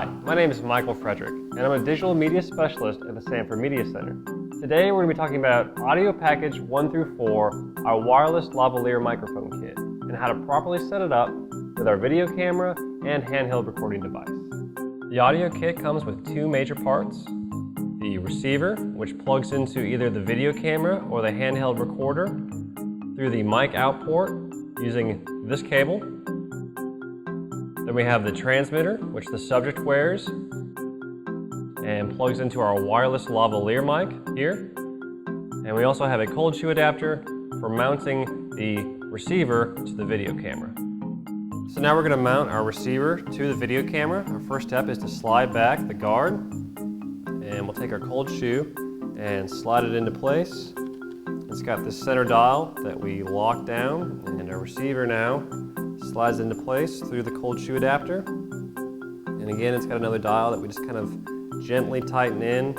Hi, my name is Michael Frederick, and I'm a digital media specialist at the Sanford Media Center. Today we're going to be talking about audio package 1 through 4, our wireless lavalier microphone kit, and how to properly set it up with our video camera and handheld recording device. The audio kit comes with two major parts: the receiver, which plugs into either the video camera or the handheld recorder through the mic out port using this cable. Then we have the transmitter, which the subject wears and plugs into our wireless lavalier mic here. And we also have a cold shoe adapter for mounting the receiver to the video camera. So now we're going to mount our receiver to the video camera. Our first step is to slide back the guard, and we'll take our cold shoe and slide it into place. It's got this center dial that we lock down, and our receiver now slides into place through the cold shoe adapter. And again, it's got another dial that we just kind of gently tighten in.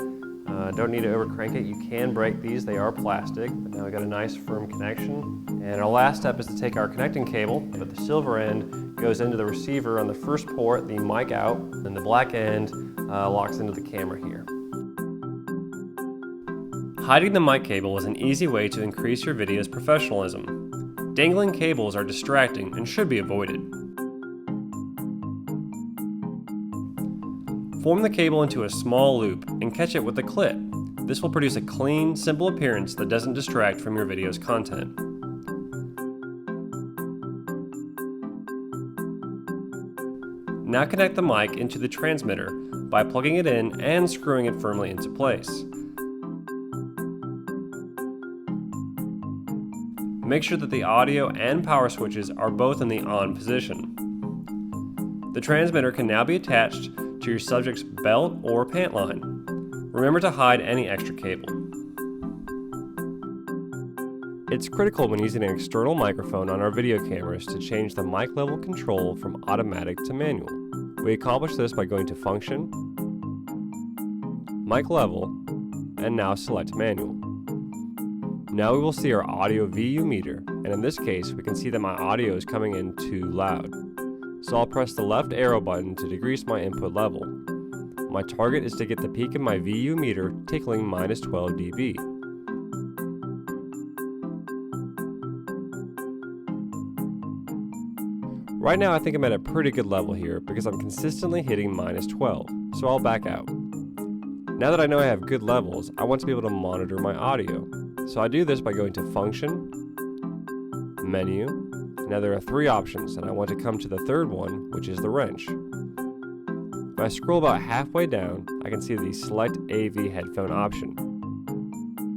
Don't need to over crank it. You can break these, they are plastic, but now we've got a nice firm connection. And our last step is to take our connecting cable, but the silver end goes into the receiver on the first port, the mic out, and the black end locks into the camera here. Hiding the mic cable is an easy way to increase your video's professionalism. Dangling cables are distracting and should be avoided. Form the cable into a small loop and catch it with a clip. This will produce a clean, simple appearance that doesn't distract from your video's content. Now connect the mic into the transmitter by plugging it in and screwing it firmly into place. Make sure that the audio and power switches are both in the on position. The transmitter can now be attached to your subject's belt or pant line. Remember to hide any extra cable. It's critical when using an external microphone on our video cameras to change the mic level control from automatic to manual. We accomplish this by going to Function, Mic Level, and now select Manual. Now we will see our audio VU meter, and in this case we can see that my audio is coming in too loud. So I'll press the left arrow button to decrease my input level. My target is to get the peak of my VU meter tickling -12 dB. Right now I think I'm at a pretty good level here because I'm consistently hitting -12, so I'll back out. Now that I know I have good levels, I want to be able to monitor my audio. So I do this by going to Function, Menu. Now there are 3 options, and I want to come to the third one, which is the wrench. If I scroll about halfway down, I can see the Select AV Headphone option.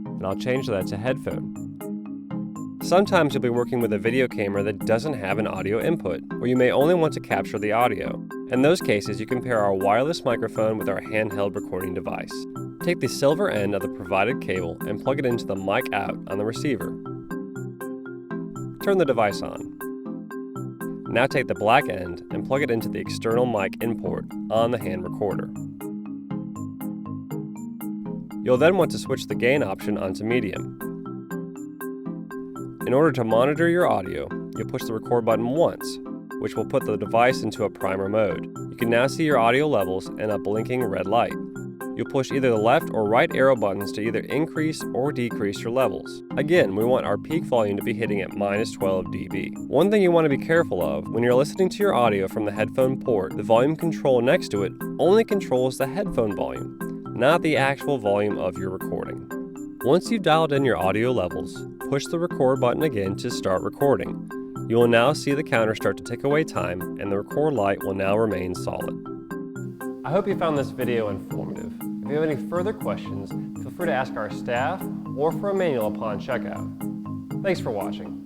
And I'll change that to Headphone. Sometimes you'll be working with a video camera that doesn't have an audio input, or you may only want to capture the audio. In those cases, you can pair our wireless microphone with our handheld recording device. Take the silver end of the provided cable and plug it into the mic out on the receiver. Turn the device on. Now take the black end and plug it into the external mic in port on the hand recorder. You'll then want to switch the gain option onto medium. In order to monitor your audio, you'll push the record button once, which will put the device into a primer mode. You can now see your audio levels and a blinking red light. You'll push either the left or right arrow buttons to either increase or decrease your levels. Again, we want our peak volume to be hitting at -12 dB. One thing you want to be careful of, when you're listening to your audio from the headphone port, the volume control next to it only controls the headphone volume, not the actual volume of your recording. Once you've dialed in your audio levels, push the record button again to start recording. You will now see the counter start to tick away time, and the record light will now remain solid. I hope you found this video informative. If you have any further questions, feel free to ask our staff or for a manual upon checkout. Thanks for watching.